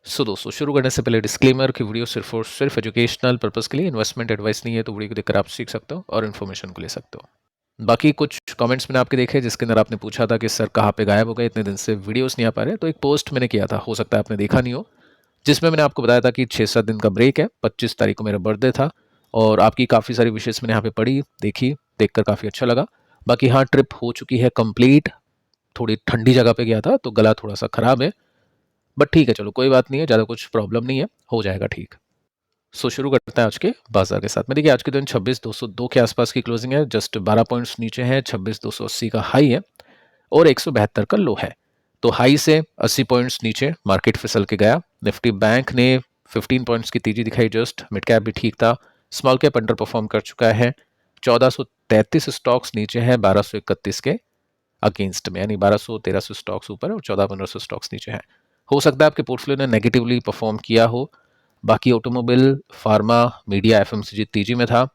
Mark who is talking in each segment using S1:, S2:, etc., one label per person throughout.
S1: दोस्तों शुरू करने से पहले डिस्क्लेमर कि वीडियो सिर्फ और सिर्फ एजुकेशनल पर्पस के लिए, इन्वेस्टमेंट एडवाइस नहीं है। तो वीडियो को देखकर आप सीख सकते हो और इन्फॉर्मेशन को ले सकते हो। बाकी कुछ कमेंट्स मैंने आपके देखे जिसके अंदर आपने पूछा था कि सर कहाँ पे गायब हो गए, इतने दिन से वीडियोस नहीं आ पा रहे। तो एक पोस्ट मैंने किया था, हो सकता है आपने देखा नहीं हो, जिसमें मैंने आपको बताया था कि 6-7 दिन का ब्रेक है। 25 तारीख को मेरा बर्थडे था और आपकी काफ़ी सारी विशेष मैंने यहाँ पे पढ़ी, देखी, देखकर काफ़ी अच्छा लगा। बाकी हाँ, ट्रिप हो चुकी है कंप्लीट। थोड़ी ठंडी जगह पे गया था तो गला थोड़ा सा ख़राब है, बट ठीक है, चलो कोई बात नहीं है, ज़्यादा कुछ प्रॉब्लम नहीं है, हो जाएगा ठीक। शुरू करते हैं आज के बाजार के साथ में। देखिए आज के दिन 26,202 के आसपास की क्लोजिंग है, जस्ट 12 पॉइंट्स नीचे है। 26,280 का हाई है और 172 का लो है। तो हाई से 80 पॉइंट्स नीचे मार्केट फिसल के गया। निफ्टी बैंक ने 15 पॉइंट्स की तेजी दिखाई जस्ट। मिड कैप भी ठीक था, स्मॉल कैप अंडर परफॉर्म कर चुका है। 1433 स्टॉक्स नीचे है 1231 के अगेंस्ट में, यानी 1200-1300 स्टॉक्स ऊपर और 1400-1500 स्टॉक्स नीचे हैं। हो सकता है आपके पोर्टफोलियो ने नेगेटिवली परफॉर्म किया हो। बाकी ऑटोमोबाइल, फार्मा, मीडिया, एफएमसीजी तेजी में था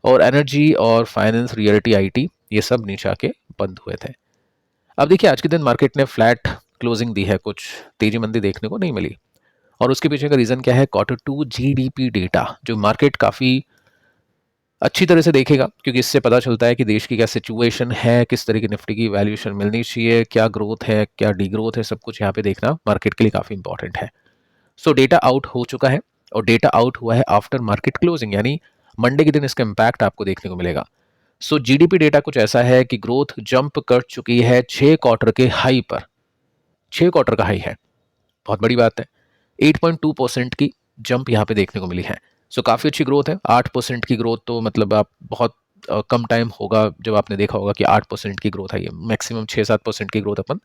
S1: और एनर्जी और फाइनेंस, रियलिटी, आईटी ये सब नीचे आके बंद हुए थे। अब देखिए आज के दिन मार्केट ने फ्लैट क्लोजिंग दी है, कुछ तेजी मंदी देखने को नहीं मिली। और उसके पीछे का रीजन क्या है? Q2 जीडीपी डेटा जो मार्केट काफी अच्छी तरह से देखेगा, क्योंकि इससे पता चलता है कि देश की क्या सिचुएशन है, किस तरह की निफ्टी की वैल्यूएशन मिलनी चाहिए, क्या ग्रोथ है, क्या डी ग्रोथ है, सब कुछ यहाँ पे देखना मार्केट के लिए काफी इंपॉर्टेंट है। सो डेटा आउट हो चुका है और डेटा आउट हुआ है आफ्टर मार्केट क्लोजिंग, यानी मंडे के दिन इसका इंपैक्ट आपको देखने को मिलेगा। सो जीडीपी डेटा कुछ ऐसा है कि ग्रोथ जंप कर चुकी है 6 क्वार्टर के हाई पर। 6 क्वार्टर का हाई है, बहुत बड़ी बात है। 8.2% की जंप यहाँ पे देखने को मिली है। सो काफ़ी अच्छी ग्रोथ है। 8% की ग्रोथ तो मतलब आप बहुत कम टाइम होगा जब आपने देखा होगा कि 8% की ग्रोथ आई है। मैक्सिमम 6-7% की ग्रोथ अपन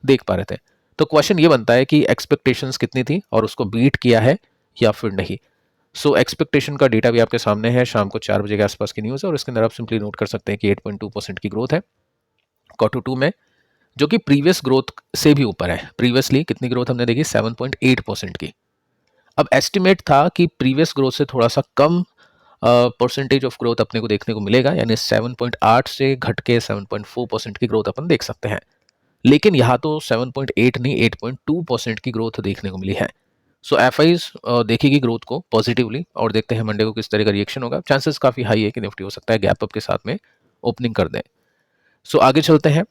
S1: देख पा रहे थे। तो क्वेश्चन ये बनता है कि एक्सपेक्टेशंस कितनी थी और उसको बीट किया है या फिर नहीं। सो एक्सपेक्टेशन का डेटा भी आपके सामने है, शाम को 4 बजे के आसपास की न्यूज़ है और इसके अंदर आप सिंपली नोट कर सकते हैं कि 8.2% की ग्रोथ है Q2 में, जो कि प्रीवियस ग्रोथ से भी ऊपर है। प्रीवियसली कितनी ग्रोथ हमने देखी? 7.8% की। अब एस्टिमेट था कि प्रीवियस ग्रोथ से थोड़ा सा कम परसेंटेज ऑफ ग्रोथ अपने को देखने को मिलेगा, यानी 7.8 से घट के 7.4% की ग्रोथ अपन देख सकते हैं। लेकिन यहाँ तो 7.8 नहीं, 8.2% की ग्रोथ देखने को मिली है। सो एफआईज देखेगी ग्रोथ को पॉजिटिवली और देखते हैं मंडे को किस तरह का रिएक्शन होगा। चांसेस काफ़ी हाई है कि निफ्टी हो सकता है गैप अप के साथ में ओपनिंग कर दें। सो आगे चलते हैं,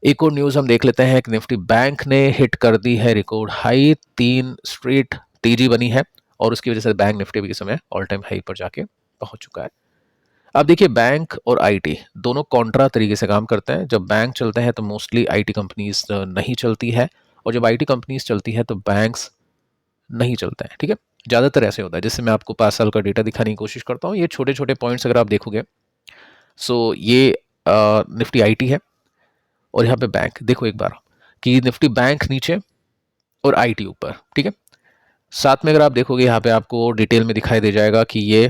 S1: एक और न्यूज़ हम देख लेते हैं कि निफ्टी बैंक ने हिट कर दी है रिकॉर्ड हाई। 3 स्ट्रेट तेजी बनी है और उसकी वजह से बैंक निफ्टी भी इस समय ऑल टाइम हाई पर जाके पहुंच चुका है। अब देखिए बैंक और आईटी दोनों कॉन्ट्रा तरीके से काम करते हैं। जब बैंक चलते हैं तो मोस्टली आईटी कंपनीज नहीं चलती है और जब आईटी कंपनीज चलती है तो बैंक्स नहीं चलते हैं। ठीक है, ज़्यादातर ऐसे होता है। जैसे मैं आपको 5 साल का डेटा दिखाने की कोशिश करता हूँ, ये छोटे छोटे पॉइंट्स अगर आप देखोगे। सो ये निफ्टी आईटी है और यहाँ पे बैंक देखो एक बार कि निफ्टी बैंक नीचे और आईटी ऊपर। ठीक है, साथ में अगर आप देखोगे यहाँ पे आपको डिटेल में दिखाई दे जाएगा कि ये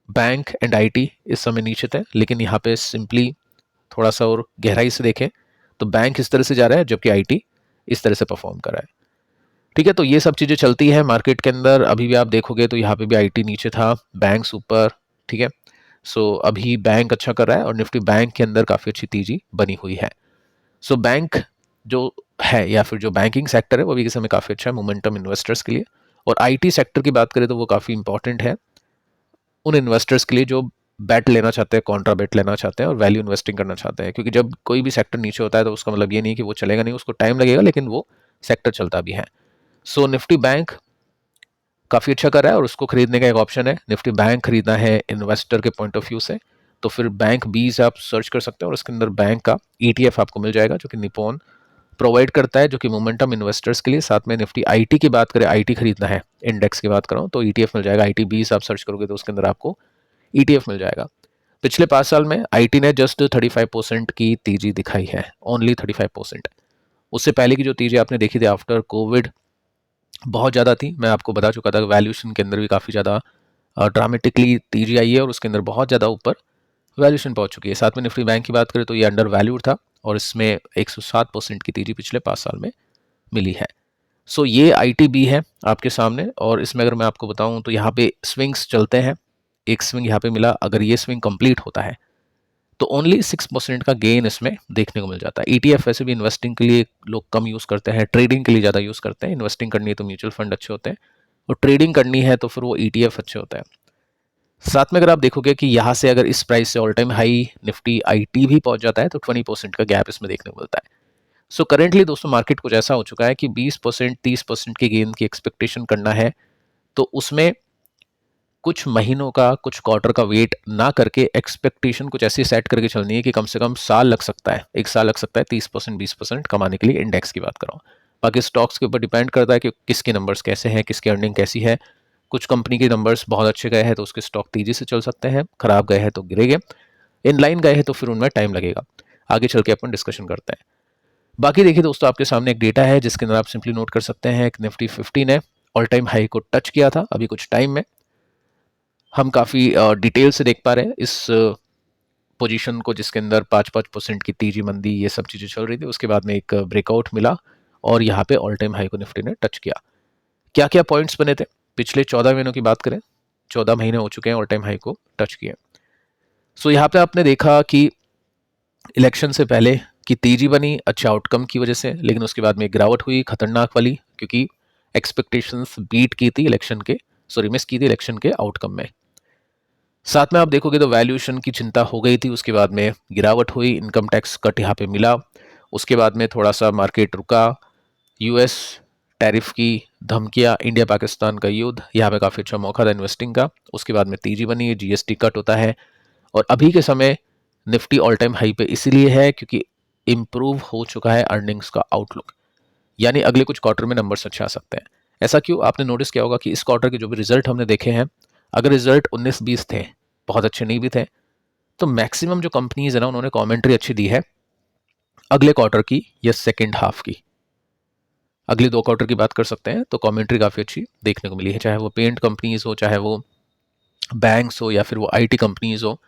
S1: बैंक एंड आईटी इस समय नीचे थे, लेकिन यहाँ पे सिंपली थोड़ा सा और गहराई से देखें तो बैंक इस तरह से जा रहा है जबकि आईटी इस तरह से परफॉर्म कर रहा है। ठीक है, तो ये सब चीज़ें चलती है मार्केट के अंदर। अभी भी आप देखोगे तो यहाँ पे भी आईटी नीचे था, बैंक्स ऊपर। ठीक है, सो अभी बैंक अच्छा कर रहा है और निफ्टी बैंक के अंदर काफ़ी अच्छी तेजी बनी हुई है। सो बैंक जो है या फिर जो बैंकिंग सेक्टर है वो भी इस समय काफ़ी अच्छा है मोमेंटम इन्वेस्टर्स के लिए। और आईटी सेक्टर की बात करें तो वो काफ़ी इंपॉर्टेंट है उन इन्वेस्टर्स के लिए जो बेट लेना चाहते हैं, कॉन्ट्रा बेट लेना चाहते हैं और वैल्यू इन्वेस्टिंग करना चाहते हैं। क्योंकि जब कोई भी सेक्टर नीचे होता है तो उसका मतलब ये नहीं कि वो चलेगा नहीं, उसको टाइम लगेगा, लेकिन वो सेक्टर चलता भी है। सो निफ्टी बैंक काफ़ी अच्छा कर रहा है और उसको खरीदने का एक ऑप्शन है। निफ्टी बैंक खरीदना है इन्वेस्टर के पॉइंट ऑफ व्यू से तो फिर बैंक बीज आप सर्च कर सकते हैं और उसके अंदर बैंक का ईटीएफ आपको मिल जाएगा जो कि निपॉन प्रोवाइड करता है, जो कि मोमेंटम इन्वेस्टर्स के लिए। साथ में निफ्टी आईटी की बात करें, आईटी खरीदना है, इंडेक्स की बात कर रहा हूँ, तो ईटीएफ मिल जाएगा। आईटी बीस आप सर्च करोगे तो उसके अंदर आपको ईटीएफ मिल जाएगा। पिछले 5 साल में आईटी ने जस्ट 35% की तेजी दिखाई है, ओनली 35%। उससे पहले की जो तेजी आपने देखी थी आफ्टर कोविड बहुत ज़्यादा थी। मैं आपको बता चुका था कि वैल्यूएशन के अंदर भी काफ़ी ज़्यादा ड्रामेटिकली तेजी आई है और उसके अंदर बहुत ज़्यादा ऊपर वैल्यूएशन पहुंच चुकी है। साथ में निफ्टी बैंक की बात करें तो ये अंडर वैल्यूड था और इसमें 107% की तेजी पिछले 5 साल में मिली है। सो ये आईटी भी है आपके सामने और इसमें अगर मैं आपको बताऊं तो यहाँ पे स्विंग्स चलते हैं। एक स्विंग यहाँ पे मिला, अगर ये स्विंग कंप्लीट होता है तो ओनली 6% का गेन इसमें देखने को मिल जाता है। ETF वैसे भी इन्वेस्टिंग के लिए लोग कम यूज़ करते हैं, ट्रेडिंग के लिए ज़्यादा यूज़ करते हैं। इन्वेस्टिंग करनी है तो म्यूचुअल फंड अच्छे होते हैं, और ट्रेडिंग करनी है तो फिर वो ETF अच्छे होते हैं। साथ में अगर आप देखोगे कि यहाँ से अगर इस प्राइस से all time high Nifty IT भी पहुंच जाता है तो 20% का गैप इसमें देखने को मिलता है। सो करेंटली दोस्तों मार्केट कुछ ऐसा हो चुका है कि 20% 30% की गेन की एक्सपेक्टेशन करना है तो उसमें कुछ महीनों का, कुछ क्वार्टर का वेट ना करके एक्सपेक्टेशन कुछ ऐसी सेट करके चलनी है कि कम से कम साल लग सकता है, 1 साल लग सकता है 30% 20% कमाने के लिए, इंडेक्स की बात कर रहा हूँ। बाकी स्टॉक्स के ऊपर डिपेंड करता है कि किसके नंबर्स कैसे हैं, किसकी अर्निंग कैसी है। कुछ कंपनी के नंबर्स बहुत अच्छे गए हैं तो उसके स्टॉक तेजी से चल सकते हैं, खराब गए हैं तो गिरेंगे, इनलाइन गए हैं तो फिर उनमें टाइम लगेगा। आगे चल के अपन डिस्कशन करते हैं। बाकी देखिए दोस्तों, आपके सामने एक डेटा है जिसके अंदर आप सिंपली नोट कर सकते हैं एक निफ्टी 15 ने ऑल टाइम हाई को टच किया था अभी कुछ टाइम में। हम काफ़ी डिटेल से देख पा रहे हैं इस पोजीशन को जिसके अंदर 5% की तेजी मंदी ये सब चीज़ें चल रही थी। उसके बाद में एक ब्रेकआउट मिला और यहाँ पे ऑल टाइम हाई को निफ्टी ने टच किया। क्या क्या पॉइंट्स बने थे पिछले 14 महीनों की बात करें, 14 महीने हो चुके हैं ऑल टाइम हाई को टच किए। सो यहाँ पे आपने देखा कि इलेक्शन से पहले की तेजी बनी अच्छे आउटकम की वजह से, लेकिन उसके बाद में गिरावट हुई खतरनाक वाली, क्योंकि एक्सपेक्टेशंस बीट की थी इलेक्शन के, सॉरी मिस की थी इलेक्शन के आउटकम में। साथ में आप देखोगे तो वैल्यूएशन की चिंता हो गई थी, उसके बाद में गिरावट हुई, इनकम टैक्स कट यहाँ पे मिला, उसके बाद में थोड़ा सा मार्केट रुका, यूएस टैरिफ की धमकियाँ, इंडिया पाकिस्तान का युद्ध, यहाँ पे काफ़ी अच्छा मौका था इन्वेस्टिंग का। उसके बाद में तेजी बनी, GST कट होता है, और अभी के समय निफ्टी ऑल टाइम हाई पे इसीलिए है क्योंकि इम्प्रूव हो चुका है अर्निंग्स का आउटलुक, यानी अगले कुछ क्वार्टर में नंबर्स अच्छे आ सकते हैं। ऐसा क्यों, आपने नोटिस किया होगा कि इस क्वार्टर के जो भी रिजल्ट हमने देखे हैं, अगर रिजल्ट 19-20 थे, बहुत अच्छे नहीं भी थे, तो मैक्सिमम जो कंपनीज है ना उन्होंने कमेंट्री अच्छी दी है अगले क्वार्टर की या सेकेंड हाफ की। अगले 2 क्वार्टर की बात कर सकते हैं तो कमेंट्री काफ़ी अच्छी देखने को मिली है, चाहे वो पेंट कंपनीज हो, चाहे वो बैंक्स हो, या फिर वो IT कंपनीज हो,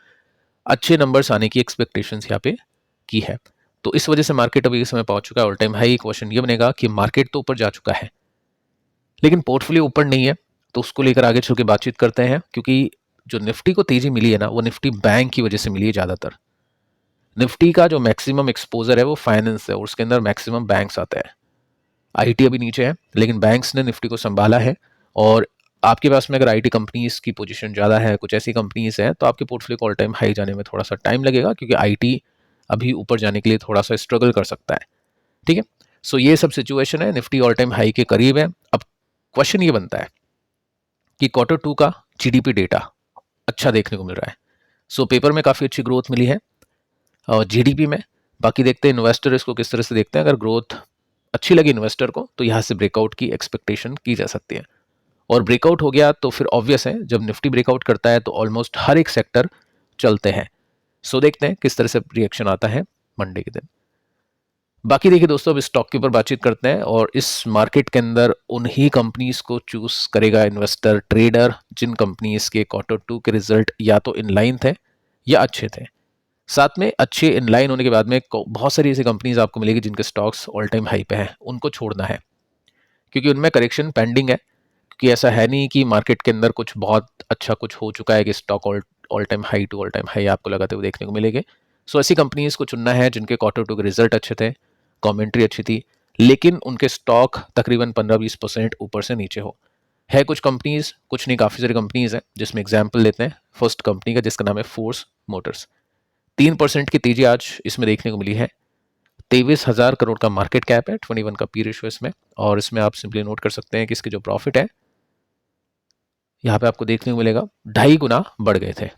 S1: अच्छे नंबर्स आने की एक्सपेक्टेशंस यहाँ पे की है। तो इस वजह से मार्केट अभी इस समय पहुंच चुका है ऑल टाइम हाई। क्वेश्चन ये बनेगा कि मार्केट तो ऊपर जा चुका है लेकिन पोर्टफोलियो ऊपर नहीं है, तो उसको लेकर आगे चल के बातचीत करते हैं, क्योंकि जो निफ्टी को तेजी मिली है ना वो निफ्टी बैंक की वजह से मिली है ज़्यादातर। निफ्टी का जो मैक्सिमम एक्सपोजर है वो फाइनेंस है और उसके अंदर मैक्सिमम बैंक्स आते हैं। IT अभी नीचे है लेकिन बैंक्स ने निफ्टी को संभाला है, और आपके पास में अगर IT कंपनीज की पोजीशन ज़्यादा है, कुछ ऐसी कंपनीज हैं, तो आपके पोर्टफोलियो को ऑल टाइम हाई जाने में थोड़ा सा टाइम लगेगा, क्योंकि IT अभी ऊपर जाने के लिए थोड़ा सा स्ट्रगल कर सकता है। ठीक है, सो ये सब सिचुएशन है, निफ्टी ऑल टाइम हाई के करीब है। अब क्वेश्चन ये बनता है कि Q2 का GDP डेटा अच्छा देखने को मिल रहा है। सो पेपर में काफ़ी अच्छी ग्रोथ मिली है और GDP में। बाकी देखते हैं इन्वेस्टर इसको किस तरह से देखते हैं। अगर ग्रोथ अच्छी लगी इन्वेस्टर को तो यहाँ से ब्रेकआउट की एक्सपेक्टेशन की जा सकती है, और ब्रेकआउट हो गया तो फिर ऑब्वियस है जब निफ्टी ब्रेकआउट करता है तो ऑलमोस्ट हर एक सेक्टर चलते हैं। सो देखते हैं किस तरह से रिएक्शन आता है मंडे के दिन। बाकी देखिए दोस्तों, अब स्टॉक के ऊपर बातचीत करते हैं, और इस मार्केट के अंदर उन्हीं कंपनीज को चूज करेगा इन्वेस्टर ट्रेडर जिन कंपनीज के Q2 के रिजल्ट या तो इनलाइन थे या अच्छे थे। साथ में अच्छे इनलाइन होने के बाद में बहुत सारी ऐसी कंपनीज आपको मिलेगी जिनके स्टॉक्स ऑल टाइम हाई पे हैं, उनको छोड़ना है क्योंकि उनमें करेक्शन पेंडिंग है। क्योंकि ऐसा है नहीं कि मार्केट के अंदर कुछ बहुत अच्छा कुछ हो चुका है कि stock all time high to all time high आपको लगाते हुए देखने को मिलेंगे। सो ऐसी कंपनीज को चुनना है जिनके Q2 के रिजल्ट अच्छे थे, कमेंट्री अच्छी थी, लेकिन उनके स्टॉक तकरीबन 15-20% ऊपर से नीचे हो। है कुछ कंपनीज, कुछ नहीं, काफ़ी सारी कंपनीज हैं, जिसमें एग्जाम्पल लेते हैं फर्स्ट कंपनी का जिसका नाम है फोर्स मोटर्स। 3% की तेजी आज इसमें देखने को मिली है। 23,000 करोड़ का मार्केट कैप है, 21 का पी रेशियो इसमें, और इसमें आप सिंपली नोट कर सकते हैं कि इसके जो प्रॉफिट है यहाँ पे आपको देखने को मिलेगा 2.5 गुना बढ़ गए थे,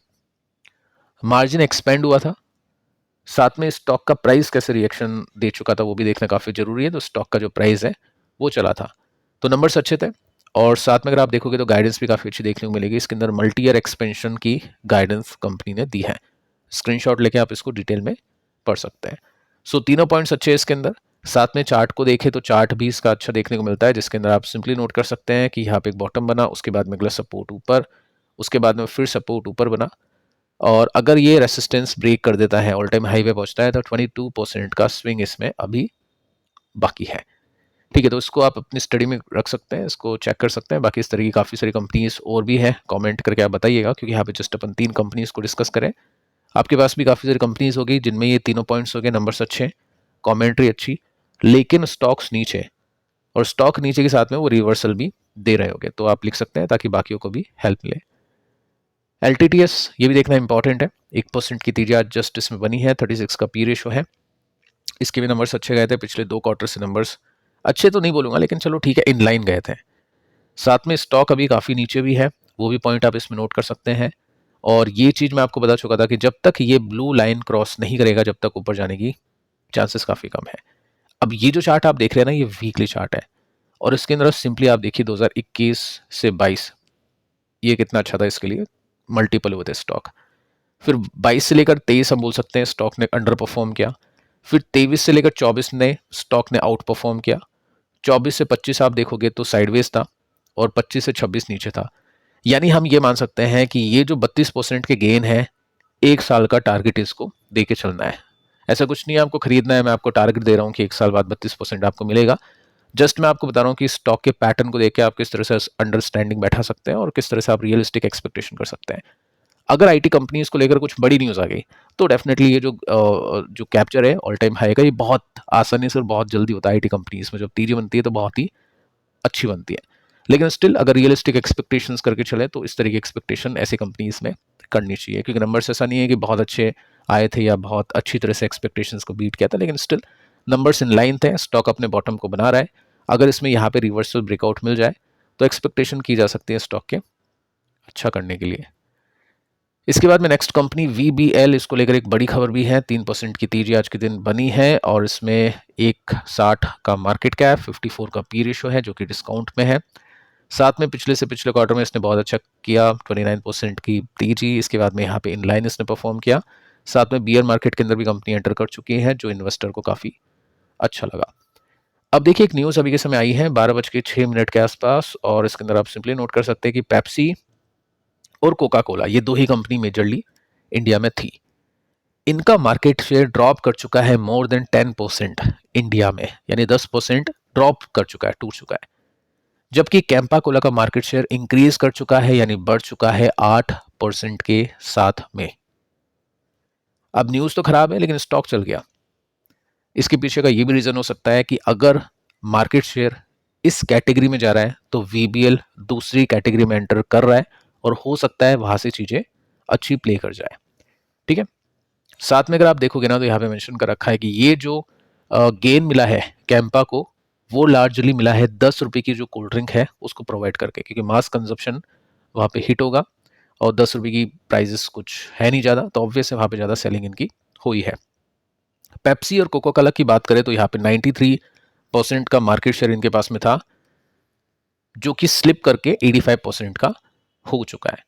S1: मार्जिन एक्सपेंड हुआ था। साथ में स्टॉक का प्राइस कैसे रिएक्शन दे चुका था वो भी देखना काफ़ी जरूरी है। तो स्टॉक का जो प्राइस है वो चला था, तो नंबर्स अच्छे थे। और साथ में अगर आप देखोगे तो गाइडेंस भी काफ़ी अच्छी देखने को मिलेगी। इसके अंदर मल्टी ईयर एक्सपेंशन की गाइडेंस कंपनी ने दी है, स्क्रीनशॉट लेके आप इसको डिटेल में पढ़ सकते हैं। सो तीनों पॉइंट्स अच्छे हैं इसके अंदर। साथ में चार्ट को देखें तो चार्ट भी इसका अच्छा देखने को मिलता है, जिसके अंदर आप सिंपली नोट कर सकते हैं कि यहाँ पे एक बॉटम बना, उसके बाद में अगला सपोर्ट ऊपर, उसके बाद में फिर सपोर्ट ऊपर बना, और अगर ये रेसिस्टेंस ब्रेक कर देता है, ऑल टाइम हाई पे पहुंचता है, तो 22% का स्विंग इसमें अभी बाकी है। ठीक है, तो इसको आप अपनी स्टडी में रख सकते हैं, इसको चेक कर सकते हैं। बाकी इस तरह की काफ़ी सारी कंपनीज और भी हैं, कमेंट करके आप बताइएगा, क्योंकि यहाँ पे जस्ट अपन 3 कंपनीज को डिस्कस करें। आपके पास भी काफ़ी सारी कंपनीज होगी जिनमें ये तीनों पॉइंट्स हो गए, नंबर्स अच्छे, कमेंट्री अच्छी, लेकिन स्टॉक्स नीचे, और स्टॉक नीचे के साथ में वो रिवर्सल भी दे रहे होगे, तो आप लिख सकते हैं ताकि बाकियों को भी हेल्प मिले। LTTS ये भी देखना इंपॉर्टेंट है, 1% की तेजी आज जस्ट इसमें बनी है, 36 का पी रेशो है, इसके भी नंबर्स अच्छे गए थे, पिछले 2 क्वार्टर से नंबर्स अच्छे तो नहीं बोलूंगा लेकिन चलो ठीक है, इन लाइन गए थे। साथ में स्टॉक अभी काफ़ी नीचे भी है, वो भी पॉइंट आप इसमें नोट कर सकते हैं। और ये चीज़ मैं आपको बता चुका था कि जब तक ये ब्लू लाइन क्रॉस नहीं करेगा, जब तक ऊपर जाने की चांसेस काफ़ी कम है। अब ये जो चार्ट आप देख रहे हैं ना, ये वीकली चार्ट है, और इसके अंदर सिंपली आप देखिए 2021 से 22 ये कितना अच्छा था इसके लिए, मल्टीपल हुए थे स्टॉक। फिर 22 से लेकर 23 हम बोल सकते हैं स्टॉक ने अंडर परफॉर्म किया। फिर 23 से लेकर 24 ने स्टॉक ने आउट परफॉर्म किया। 24 से 25 आप देखोगे तो साइडवेज था, और 25 से 26 नीचे था। यानी हम ये मान सकते हैं कि ये जो 32% के गेन है, 1 साल का टारगेट इसको दे के चलना है। ऐसा कुछ नहीं है आपको खरीदना है, मैं आपको टारगेट दे रहा हूँ कि 1 साल बाद 32% आपको मिलेगा। जस्ट मैं आपको बता रहा हूँ कि स्टॉक के पैटर्न को देख के आप किस तरह से अंडरस्टैंडिंग बैठा सकते हैं और किस तरह से आप रियलिस्टिक एक्सपेक्टेशन कर सकते हैं। अगर आईटी कंपनीज को लेकर कुछ बड़ी न्यूज़ आ गई तो डेफिनेटली ये जो कैप्चर है ऑल टाइम हाई का, ये बहुत आसानी से और बहुत जल्दी होता है आईटी कंपनीज में। जब तेजी बनती है तो बहुत ही अच्छी बनती है, लेकिन स्टिल अगर रियलिस्टिक एक्सपेक्टेशंस करके चले तो इस तरह की एक्सपेक्टेशन ऐसी कंपनीज में करनी चाहिए, क्योंकि नंबर्स ऐसा नहीं है कि बहुत अच्छे आए थे या बहुत अच्छी तरह से एक्सपेक्टेशंस को बीट किया था, लेकिन स्टिल नंबर्स इन लाइन थे, स्टॉक अपने बॉटम को बना रहा है। अगर इसमें यहाँ पे रिवर्सल ब्रेकआउट मिल जाए तो एक्सपेक्टेशन की जा सकती है स्टॉक के अच्छा करने के लिए। इसके बाद में नेक्स्ट कंपनी VBL, इसको लेकर एक बड़ी खबर भी है, 3% की तेजी आज के दिन बनी है, और इसमें 160 का मार्केट कैप, 54 का पी रेशो है जो कि डिस्काउंट में है। साथ में पिछले से पिछले क्वार्टर में इसने बहुत अच्छा किया, 29% की तेजी। इसके बाद में यहाँ पे इनलाइन इसने परफॉर्म किया। साथ में बियर मार्केट के अंदर भी कंपनी एंटर कर चुकी है, जो इन्वेस्टर को काफ़ी अच्छा लगा। अब देखिए एक न्यूज़ अभी के समय आई है 12:06 के आसपास, और इसके अंदर आप सिंपली नोट कर सकते हैं कि पेप्सी और कोका कोला, ये 2 ही कंपनी मेजरली इंडिया में थी, इनका मार्केट शेयर ड्रॉप कर चुका है मोर देन 10% इंडिया में, यानी 10% ड्रॉप कर चुका है, टूट चुका है। जबकि कैंपा कोला का मार्केट शेयर इंक्रीज कर चुका है, यानी बढ़ चुका है 8% के साथ में। अब न्यूज़ तो खराब है लेकिन स्टॉक चल गया। इसके पीछे का ये भी रीज़न हो सकता है कि अगर मार्केट शेयर इस कैटेगरी में जा रहा है तो VBL दूसरी कैटेगरी में एंटर कर रहा है, और हो सकता है वहां से चीज़ें अच्छी प्ले कर जाए। ठीक है, साथ में अगर आप देखोगे ना तो यहाँ पे मेंशन कर रखा है कि ये जो गेन मिला है कैंपा को, वो लार्जली मिला है 10 रुपये की जो कोल्ड ड्रिंक है उसको प्रोवाइड करके, क्योंकि मास कंजप्शन वहाँ पे हिट होगा, और 10 रुपये की प्राइजेस कुछ है नहीं ज़्यादा, तो ऑब्वियस है वहाँ पे ज़्यादा सेलिंग इनकी हुई है। पेप्सी और कोका कोला की बात करें तो यहाँ पे 93% का मार्केट शेयर इनके पास में था, जो कि स्लिप करके 85% का हो चुका है।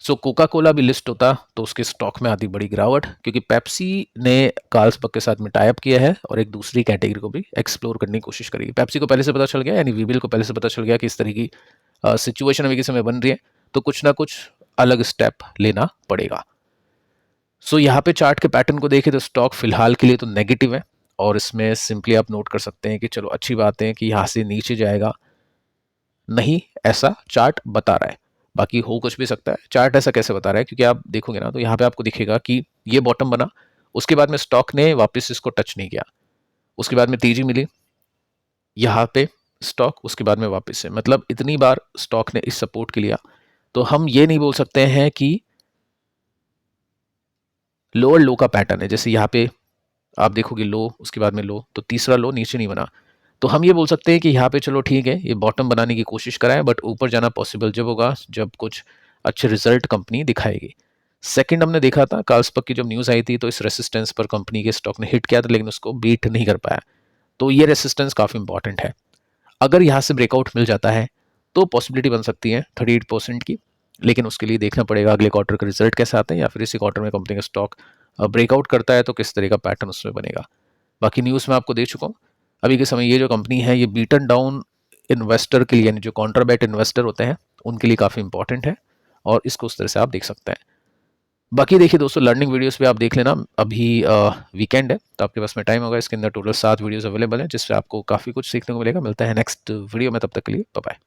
S1: सो कोका कोला भी लिस्ट होता तो उसके स्टॉक में आती बड़ी गिरावट, क्योंकि पेप्सी ने कार्ल्सबर्ग के साथ में टाई अप किया है और एक दूसरी कैटेगरी को भी एक्सप्लोर करने की कोशिश करेगी। पेप्सी को पहले से पता चल गया, यानी VBL को पहले से पता चल गया कि इस तरह की सिचुएशन अभी के समय बन रही है, तो कुछ ना कुछ अलग स्टेप लेना पड़ेगा। सो यहाँ पे चार्ट के पैटर्न को देखें तो स्टॉक फिलहाल के लिए तो नेगेटिव है, और इसमें सिंपली आप नोट कर सकते हैं कि चलो अच्छी बात है कि यहाँ से नीचे जाएगा नहीं, ऐसा चार्ट बता रहा है। बाकी हो कुछ भी सकता है, चार्ट ऐसा कैसे बता रहा है, क्योंकि आप देखोगे ना तो यहाँ पे आपको दिखेगा कि ये बॉटम बना, उसके बाद में स्टॉक ने वापस इसको टच नहीं किया, उसके बाद में तेजी मिली यहाँ पे स्टॉक, उसके बाद में वापस से, मतलब इतनी बार स्टॉक ने इस सपोर्ट के लिया, तो हम ये नहीं बोल सकते हैं कि लोअर लो का पैटर्न है। जैसे यहाँ पे आप देखोगे लो, उसके बाद में लो, तो तीसरा लो नीचे नहीं बना, तो हम ये बोल सकते हैं कि यहाँ पे चलो ठीक है, ये बॉटम बनाने की कोशिश कराए, बट ऊपर जाना पॉसिबल जब होगा जब कुछ अच्छे रिजल्ट कंपनी दिखाएगी। सेकंड हमने देखा था कार्ल्सबर्ग की जब न्यूज़ आई थी तो इस रेसिस्टेंस पर कंपनी के स्टॉक ने हिट किया था, लेकिन उसको बीट नहीं कर पाया, तो ये रेसिस्टेंस काफ़ी इंपॉर्टेंट है। अगर यहाँ से ब्रेकआउट मिल जाता है तो पॉसिबिलिटी बन सकती है 38% की, लेकिन उसके लिए देखना पड़ेगा अगले क्वार्टर के रिजल्ट कैसे आते हैं, या फिर इसी क्वार्टर में कंपनी का स्टॉक ब्रेकआउट करता है तो किस तरह का पैटर्न उसमें बनेगा। बाकी न्यूज़ मैं आपको दे चुका हूँ। अभी के समय ये जो कंपनी है ये बीटन डाउन इन्वेस्टर के लिए, यानी जो कॉन्ट्राबैट इन्वेस्टर होते हैं उनके लिए काफ़ी इंपॉर्टेंट है, और इसको उस तरह से आप देख सकते हैं। बाकी देखिए दोस्तों, लर्निंग वीडियोस भी आप देख लेना, अभी वीकेंड है तो आपके पास में टाइम होगा, इसके अंदर टोटल 7 वीडियोस अवेलेबल हैं जिससे आपको काफ़ी कुछ सीखने को मिलेगा। मिलता है नेक्स्ट वीडियो में, तब तक के लिए बाय बाय।